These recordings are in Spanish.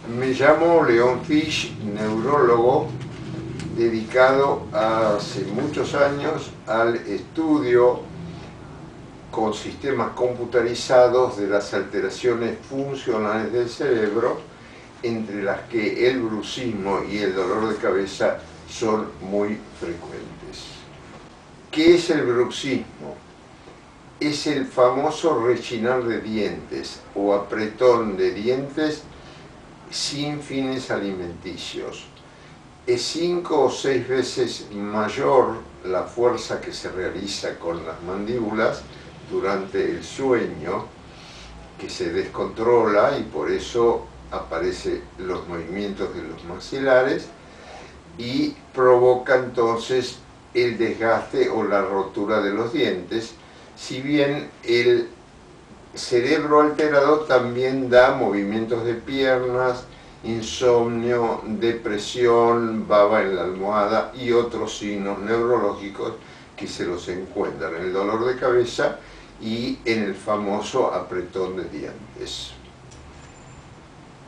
Me llamo León Fish, neurólogo, dedicado hace muchos años al estudio con sistemas computarizados de las alteraciones funcionales del cerebro, entre las que el bruxismo y el dolor de cabeza son muy frecuentes. ¿Qué es el bruxismo? Es el famoso rechinar de dientes o apretón de dientes sin fines alimenticios. Es 5 o 6 veces mayor la fuerza que se realiza con las mandíbulas durante el sueño, que se descontrola y por eso aparecen los movimientos de los maxilares y provoca entonces el desgaste o la rotura de los dientes, si bien el cerebro alterado también da movimientos de piernas, insomnio, depresión, baba en la almohada y otros signos neurológicos que se los encuentran en el dolor de cabeza y en el famoso apretón de dientes.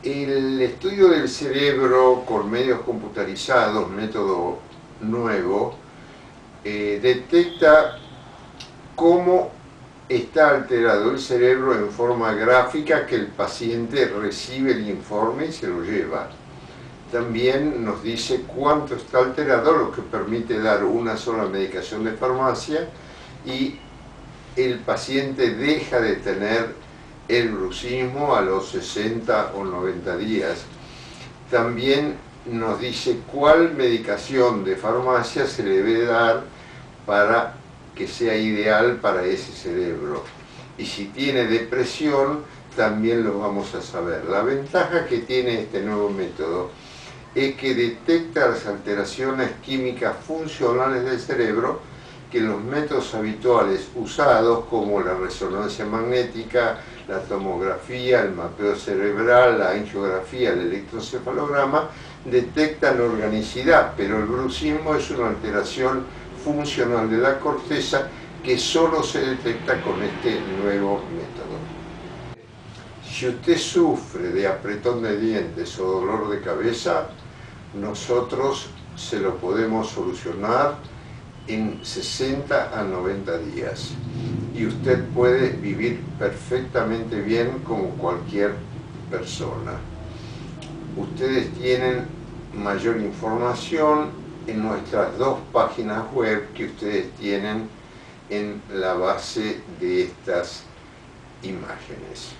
El estudio del cerebro con medios computarizados, método nuevo, detecta cómo está alterado el cerebro en forma gráfica, que el paciente recibe el informe y se lo lleva. También nos dice cuánto está alterado, lo que permite dar una sola medicación de farmacia y el paciente deja de tener el bruxismo a los 60 o 90 días. También nos dice cuál medicación de farmacia se le debe dar para que sea ideal para ese cerebro. Y si tiene depresión, también lo vamos a saber. La ventaja que tiene este nuevo método es que detecta las alteraciones químicas funcionales del cerebro que los métodos habituales usados, como la resonancia magnética, la tomografía, el mapeo cerebral, la angiografía, el electroencefalograma, detectan organicidad, pero el bruxismo es una alteración funcional de la corteza que solo se detecta con este nuevo método. Si usted sufre de apretón de dientes o dolor de cabeza, nosotros se lo podemos solucionar en 60 a 90 días y usted puede vivir perfectamente bien como cualquier persona. Ustedes tienen mayor información en nuestras 2 páginas web que ustedes tienen en la base de estas imágenes.